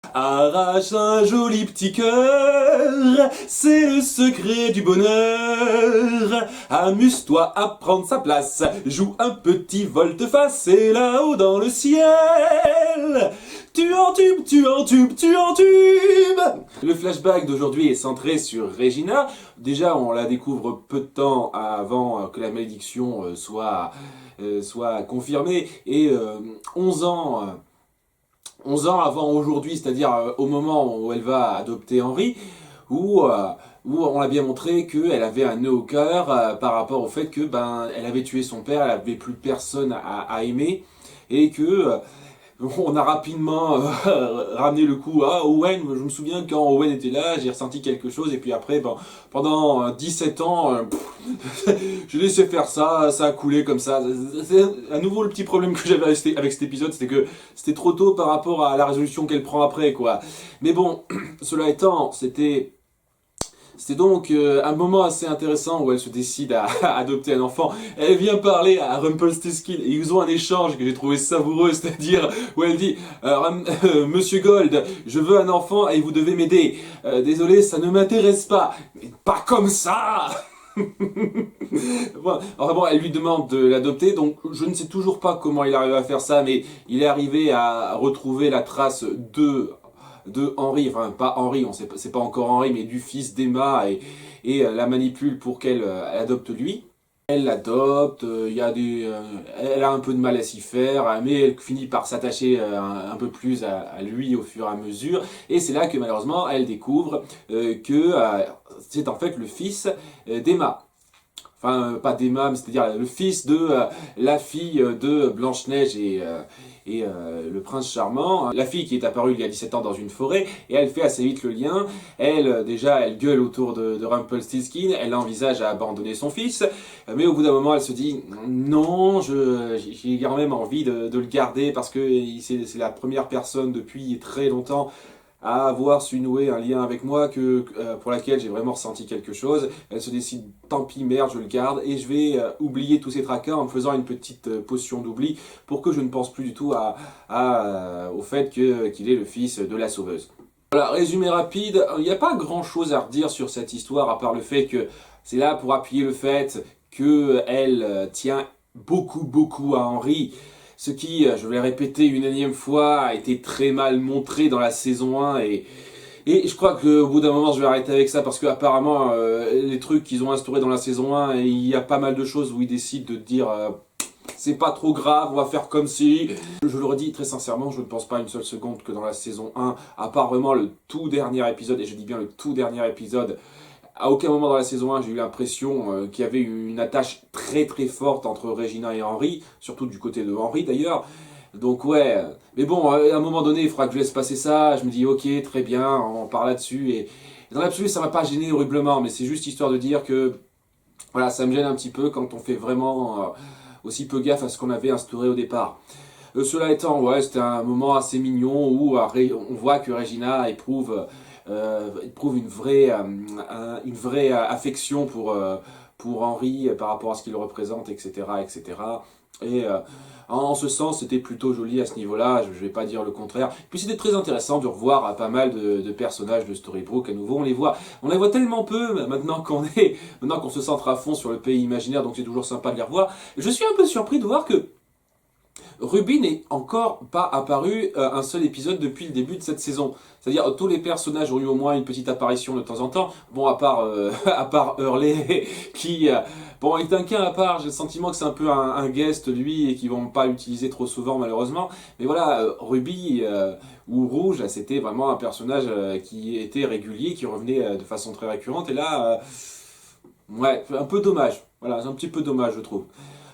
Arrache un joli petit cœur, c'est le secret du bonheur. Amuse-toi à prendre sa place, joue un petit volte-face, et là-haut dans le ciel, tu entubes, tu entubes, tu entubes. Le flashback d'aujourd'hui est centré sur Regina. Déjà, on la découvre peu de temps avant que la malédiction soit confirmée, et 11 ans... 11 ans avant aujourd'hui, c'est-à-dire au moment où elle va adopter Henri, où on a bien montré qu'elle avait un nœud au cœur par rapport au fait que elle avait tué son père, elle avait plus personne à aimer, et que on a rapidement ramené le coup à Owen. Je me souviens quand Owen était là, j'ai ressenti quelque chose, et puis après, pendant 17 ans, j'ai laissé faire ça, ça a coulé comme ça. C'est à nouveau le petit problème que j'avais avec cet épisode, c'était que c'était trop tôt par rapport à la résolution qu'elle prend après, quoi. Mais bon, cela étant, c'était donc un moment assez intéressant où elle se décide à adopter un enfant. Elle vient parler à Rumpelstiltskin et ils ont un échange que j'ai trouvé savoureux, c'est-à-dire où elle dit Monsieur Gold, je veux un enfant et vous devez m'aider. Désolé, ça ne m'intéresse pas. Mais pas comme ça. Bon, enfin bon, elle lui demande de l'adopter, donc je ne sais toujours pas comment il arrive à faire ça, mais il est arrivé à retrouver la trace de Henri, enfin pas Henri, on sait, c'est pas encore Henri, mais du fils d'Emma, et la manipule pour qu'elle adopte lui. Elle l'adopte, elle a un peu de mal à s'y faire, mais elle finit par s'attacher un peu plus à lui au fur et à mesure, et c'est là que malheureusement elle découvre que c'est en fait le fils d'Emma. Enfin, pas d'Emma, mais c'est-à-dire le fils de la fille de Blanche-Neige et le prince charmant. La fille qui est apparue il y a 17 ans dans une forêt, et elle fait assez vite le lien. Elle, déjà, elle gueule autour de Rumpelstiltskin, elle envisage à abandonner son fils, mais au bout d'un moment, elle se dit « Non, j'ai quand même envie de le garder, parce que c'est la première personne depuis très longtemps à avoir su nouer un lien avec moi pour laquelle j'ai vraiment ressenti quelque chose. » Elle se décide, tant pis, merde, je le garde, et je vais oublier tous ces tracas en me faisant une petite potion d'oubli pour que je ne pense plus du tout au fait qu'il est le fils de la sauveuse. Voilà, résumé rapide, il n'y a pas grand chose à redire sur cette histoire, à part le fait que c'est là pour appuyer le fait qu'elle tient beaucoup à Henri. Ce qui, je vais le répéter une énième fois, a été très mal montré dans la saison 1, et je crois qu'au bout d'un moment je vais arrêter avec ça, parce que apparemment les trucs qu'ils ont instaurés dans la saison 1, il y a pas mal de choses où ils décident de dire c'est pas trop grave, on va faire comme si... Je le redis très sincèrement, je ne pense pas une seule seconde que dans la saison 1, à part vraiment le tout dernier épisode, et je dis bien le tout dernier épisode, à aucun moment dans la saison 1, j'ai eu l'impression qu'il y avait une attache très forte entre Regina et Henri, surtout du côté de Henri d'ailleurs. Donc ouais, mais bon, à un moment donné, il faudra que je laisse passer ça. Je me dis ok, très bien, on parle là-dessus. Et dans l'absolu, ça m'a pas gêné horriblement, mais c'est juste histoire de dire que voilà, ça me gêne un petit peu quand on fait vraiment aussi peu gaffe à ce qu'on avait instauré au départ. Cela étant, ouais, c'était un moment assez mignon où on voit que Regina éprouve une vraie affection pour Henri par rapport à ce qu'il représente, etc. etc. Et en ce sens, c'était plutôt joli à ce niveau-là, je ne vais pas dire le contraire. Puis c'était très intéressant de revoir pas mal de personnages de Storybrooke à nouveau. On les voit tellement peu maintenant qu'on se centre à fond sur le pays imaginaire, donc c'est toujours sympa de les revoir. Je suis un peu surpris de voir que Ruby n'est encore pas apparu un seul épisode depuis le début de cette saison. C'est-à-dire tous les personnages ont eu au moins une petite apparition de temps en temps. Bon, à part à part Hurley qui bon, est un cas à part. J'ai le sentiment que c'est un peu un guest lui et qu'ils vont pas l'utiliser trop souvent malheureusement. Mais voilà, Ruby ou Rouge, c'était vraiment un personnage qui était régulier, qui revenait de façon très récurrente. Et là, ouais, un peu dommage. Voilà, c'est un petit peu dommage je trouve.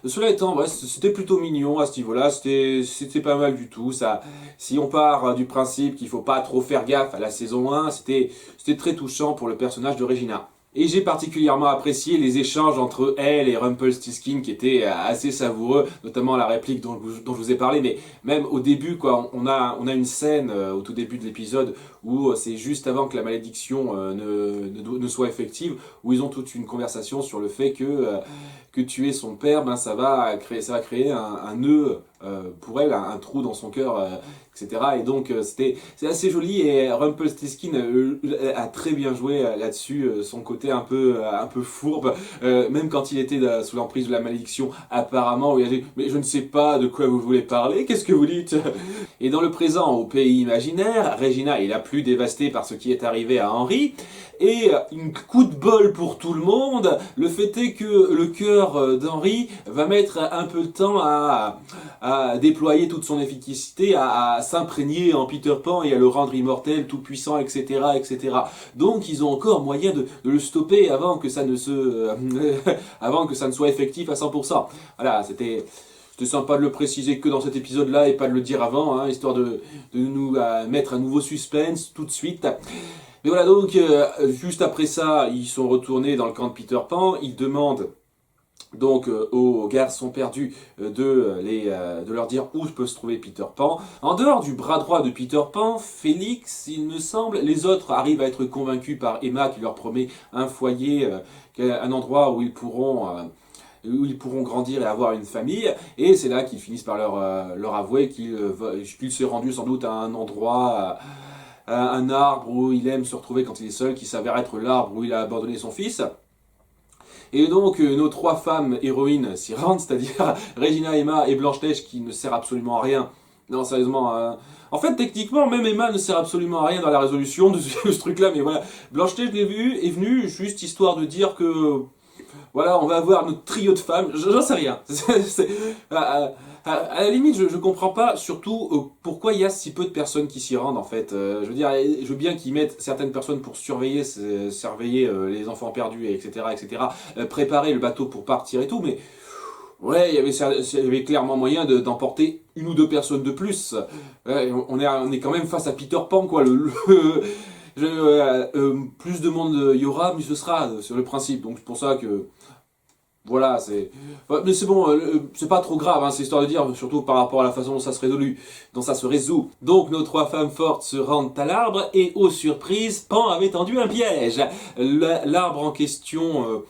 Cela étant, ouais, c'était plutôt mignon à ce niveau-là, c'était pas mal du tout. Ça, si on part du principe qu'il faut pas trop faire gaffe à la saison 1, c'était très touchant pour le personnage de Regina. Et j'ai particulièrement apprécié les échanges entre elle et Rumpelstiltskin qui étaient assez savoureux, notamment la réplique dont je vous ai parlé, mais même au début, quoi, on a une scène au tout début de l'épisode où c'est juste avant que la malédiction ne soit effective, où ils ont toute une conversation sur le fait que tuer son père, ça va créer un nœud pour elle un trou dans son cœur, etc. Et donc c'est assez joli et Rumpelstiltskin a très bien joué là-dessus, son côté un peu fourbe, même quand il était sous l'emprise de la malédiction apparemment, où il a dit mais je ne sais pas de quoi vous voulez parler, qu'est-ce que vous dites? Et dans le présent, au pays imaginaire, Regina est la plus dévastée par ce qui est arrivé à Henri. Et un coup de bol pour tout le monde, le fait est que le cœur d'Henri va mettre un peu de temps à déployer toute son efficacité, à s'imprégner en Peter Pan et à le rendre immortel, tout puissant, etc., etc. Donc ils ont encore moyen de le stopper avant que ça ne avant que ça ne soit effectif à 100%. Voilà, c'était sympa de le préciser que dans cet épisode-là et pas de le dire avant, hein, histoire de nous mettre un nouveau suspense tout de suite. Mais voilà, donc, juste après ça, ils sont retournés dans le camp de Peter Pan. Ils demandent donc aux garçons perdus de leur dire où peut se trouver Peter Pan. En dehors du bras droit de Peter Pan, Félix, il me semble, les autres arrivent à être convaincus par Emma qui leur promet un foyer, un endroit où ils pourront grandir et avoir une famille, et c'est là qu'ils finissent par leur avouer qu'il s'est rendu sans doute à un endroit, à un arbre où il aime se retrouver quand il est seul, qui s'avère être l'arbre où il a abandonné son fils. Et donc nos trois femmes héroïnes s'y rendent, c'est-à-dire Regina, Emma et Blanche-Neige, qui ne sert absolument à rien. Non, sérieusement, en fait, techniquement, même Emma ne sert absolument à rien dans la résolution de ce truc-là, mais voilà. Blanche-Neige, je l'ai vu, est venue juste histoire de dire que voilà, on va avoir notre trio de femmes, j'en sais rien. À la limite, je comprends pas, surtout pourquoi il y a si peu de personnes qui s'y rendent en fait. Je veux dire, je veux bien qu'ils mettent certaines personnes pour surveiller les enfants perdus, etc., etc., préparer le bateau pour partir et tout, mais ouais, il y avait clairement moyen d'emporter une ou deux personnes de plus. Ouais, on est quand même face à Peter Pan, quoi. Plus de monde il y aura, mieux ce sera sur le principe. Donc c'est pour ça que voilà, mais c'est bon, c'est pas trop grave, hein, c'est histoire de dire, surtout par rapport à la façon dont ça se résout. Donc nos trois femmes fortes se rendent à l'arbre et, aux surprises, Pan avait tendu un piège. L'arbre en question,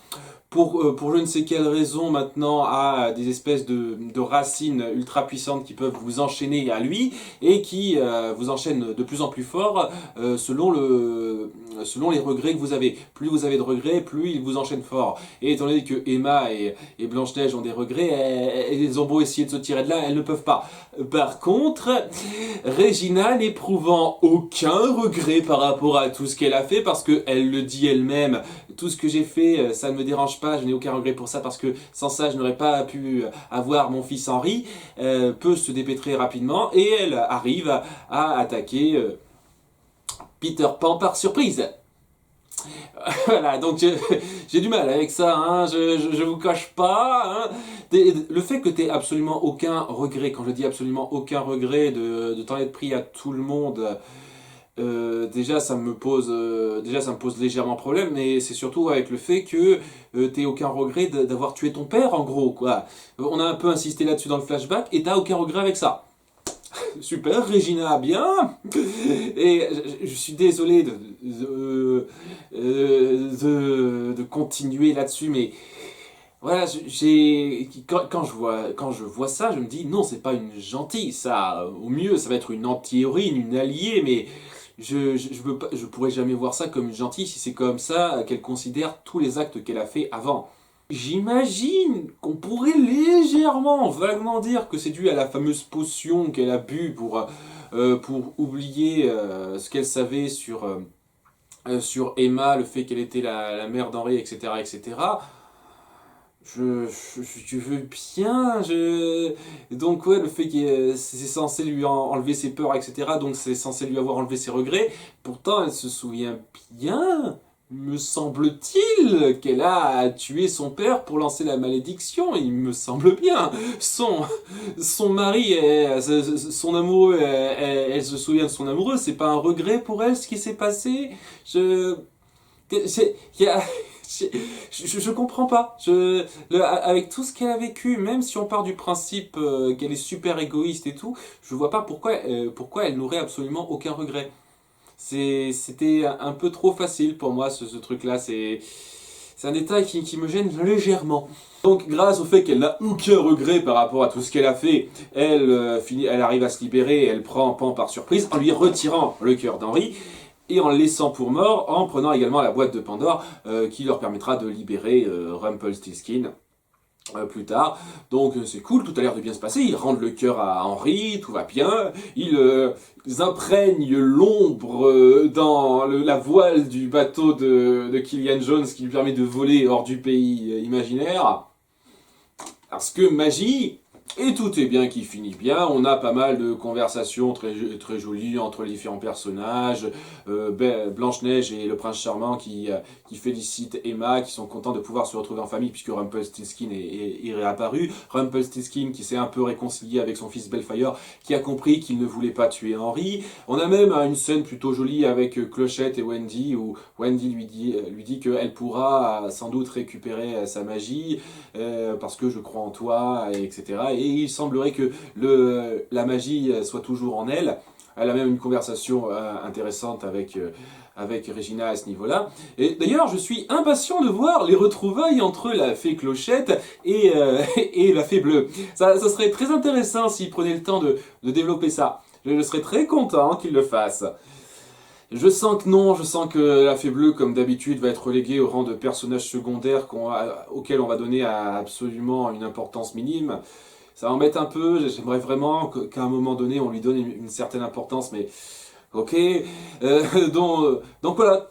pour je ne sais quelle raison maintenant, a des espèces de racines ultra puissantes qui peuvent vous enchaîner à lui et qui vous enchaînent de plus en plus fort selon les regrets que vous avez. Plus vous avez de regrets, plus il vous enchaîne fort. Et étant donné que Emma et Blanche-Neige ont des regrets, elles ont beau essayer de se tirer de là, elles ne peuvent pas. Par contre, Regina n'éprouvant aucun regret par rapport à tout ce qu'elle a fait, parce qu'elle le dit elle-même, tout ce que j'ai fait, ça ne me dérange pas, je n'ai aucun regret pour ça, parce que sans ça, je n'aurais pas pu avoir mon fils Henri, peut se dépêtrer rapidement, et elle arrive à attaquer Peter Pan par surprise. Voilà, donc j'ai du mal avec ça, hein, je vous cache pas. Hein. Le fait que tu aies absolument aucun regret, quand je dis absolument aucun regret de t'en être pris à tout le monde, déjà ça me pose légèrement problème, mais c'est surtout avec le fait que t'aies aucun regret d'avoir tué ton père, en gros, quoi. On a un peu insisté là-dessus dans le flashback, et t'as aucun regret avec ça. Super, Regina, bien. Et je suis désolé de continuer là-dessus, mais voilà, quand je vois ça, je me dis non, c'est pas une gentille, ça. Au mieux, ça va être une anti-héroïne, une alliée, mais je pourrais jamais voir ça comme une gentille si c'est comme ça qu'elle considère tous les actes qu'elle a fait avant. J'imagine qu'on pourrait légèrement, vaguement dire que c'est dû à la fameuse potion qu'elle a bu pour oublier ce qu'elle savait sur Emma, le fait qu'elle était la mère d'Henri, etc., etc. Je veux bien, donc ouais, le fait que c'est censé lui enlever ses peurs, etc., donc c'est censé lui avoir enlevé ses regrets, pourtant elle se souvient bien, me semble-t-il, qu'elle a tué son père pour lancer la malédiction, il me semble bien. Son mari, son amoureux, elle se souvient de son amoureux, c'est pas un regret pour elle ce qui s'est passé. Je comprends pas. Avec tout ce qu'elle a vécu, même si on part du principe qu'elle est super égoïste et tout, je vois pas pourquoi elle n'aurait absolument aucun regret. C'était un peu trop facile pour moi ce truc-là. C'est un détail qui me gêne légèrement. Donc grâce au fait qu'elle n'a aucun regret par rapport à tout ce qu'elle a fait, elle arrive à se libérer et elle prend Pan par surprise en lui retirant le cœur d'Henri et en le laissant pour mort, en prenant également la boîte de Pandore qui leur permettra de libérer Rumpelstiltskin plus tard. Donc c'est cool, tout a l'air de bien se passer, ils rendent le cœur à Henri, tout va bien, ils imprègnent l'ombre dans la voile du bateau de Killian Jones qui lui permet de voler hors du pays imaginaire. Parce que magie, et tout est bien qui finit bien, on a pas mal de conversations très jolies entre les différents personnages, Blanche-Neige et le prince charmant qui félicitent Emma, qui sont contents de pouvoir se retrouver en famille puisque Rumpelstiltskin est réapparu, Rumpelstiltskin qui s'est un peu réconcilié avec son fils Belfire, qui a compris qu'il ne voulait pas tuer Henri. On a même une scène plutôt jolie avec Clochette et Wendy, où Wendy lui dit qu'elle pourra sans doute récupérer sa magie, parce que je crois en toi, etc. Et il semblerait que la magie soit toujours en elle. Elle a même une conversation intéressante avec Regina à ce niveau-là. Et d'ailleurs, je suis impatient de voir les retrouvailles entre la fée Clochette et la fée bleue. Ça serait très intéressant s'ils prenaient le temps de développer ça. Je serais très content qu'ils le fassent. Je sens que non, je sens que la fée bleue, comme d'habitude, va être reléguée au rang de personnage secondaire auquel on va donner absolument une importance minime. Ça m'embête un peu, j'aimerais vraiment qu'à un moment donné, on lui donne une certaine importance, mais ok. Donc voilà,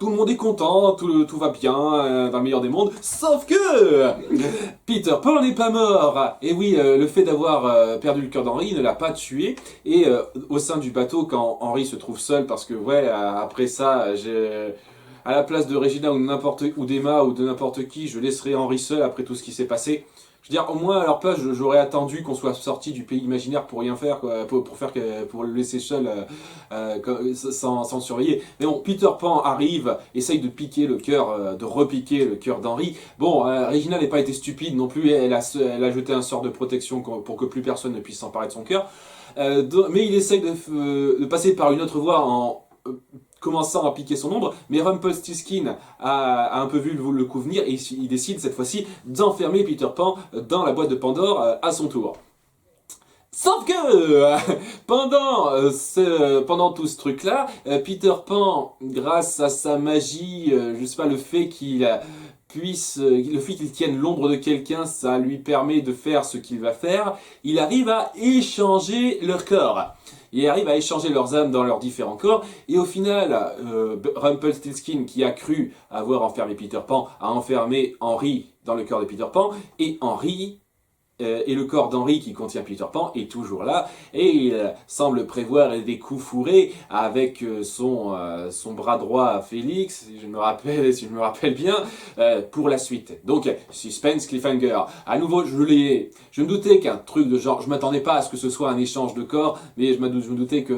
tout le monde est content, tout va bien, dans le meilleur des mondes, sauf que Peter Pan n'est pas mort. Et oui, le fait d'avoir perdu le cœur d'Henri ne l'a pas tué, et au sein du bateau, quand Henri se trouve seul, parce que ouais, après ça, à la place de Regina ou d'Emma ou de n'importe qui, je laisserai Henri seul après tout ce qui s'est passé. Je veux dire, au moins à leur place, j'aurais attendu qu'on soit sorti du pays imaginaire pour rien faire, quoi, pour le laisser seul sans le surveiller. Mais bon, Peter Pan arrive, essaye de piquer le cœur, de repiquer le cœur d'Henri. Bon, Regina n'a pas été stupide non plus, elle a jeté un sort de protection pour que plus personne ne puisse s'emparer de son cœur. Mais il essaye de passer par une autre voie en commençant à piquer son ombre, mais Rumpelstiltskin a un peu vu le coup venir et il décide cette fois-ci d'enfermer Peter Pan dans la boîte de Pandore à son tour. Sauf que pendant tout ce truc-là, Peter Pan, grâce à sa magie, je sais pas, le fait qu'il tienne l'ombre de quelqu'un, ça lui permet de faire ce qu'il va faire, il arrive à échanger leur corps. Il arrive à échanger leurs âmes dans leurs différents corps, et au final, Rumpelstiltskin, qui a cru avoir enfermé Peter Pan, a enfermé Henri dans le corps de Peter Pan, et le corps d'Henri qui contient Peter Pan est toujours là, et il semble prévoir des coups fourrés avec son bras droit Félix, si je me rappelle bien, pour la suite. Donc, suspense, cliffhanger. À nouveau, je me doutais qu'un truc de genre, je m'attendais pas à ce que ce soit un échange de corps, mais je me doutais que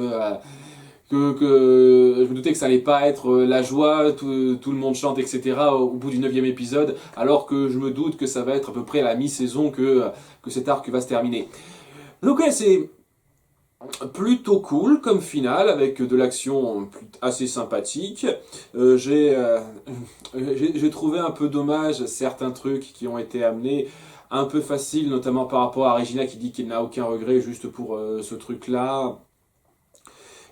ça allait pas être la joie, tout le monde chante, etc. au bout du 9e épisode, alors que je me doute que ça va être à peu près à la mi-saison que cet arc va se terminer. Donc ouais, c'est plutôt cool comme finale, avec de l'action assez sympathique. J'ai trouvé un peu dommage certains trucs qui ont été amenés, un peu faciles, notamment par rapport à Regina qui dit qu'il n'a aucun regret juste pour ce truc-là.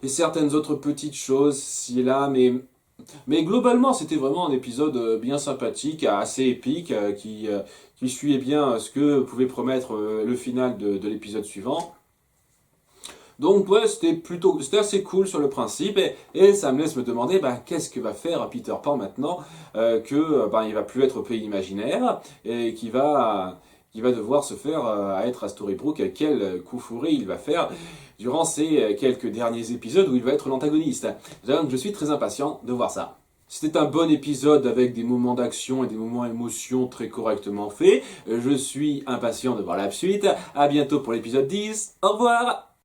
Et certaines autres petites choses, ci et là, mais globalement, c'était vraiment un épisode bien sympathique, assez épique, qui suivait bien ce que pouvait promettre le final de l'épisode suivant. Donc ouais, c'était assez cool sur le principe, et ça me laisse me demander qu'est-ce que va faire Peter Pan maintenant il va plus être au pays imaginaire, et qu'il va devoir se faire à être à Storybrooke. Quel coup fourré il va faire durant ces quelques derniers épisodes où il va être l'antagoniste. Donc je suis très impatient de voir ça. C'était un bon épisode avec des moments d'action et des moments émotion très correctement faits. Je suis impatient de voir la suite. À bientôt pour l'épisode 10. Au revoir!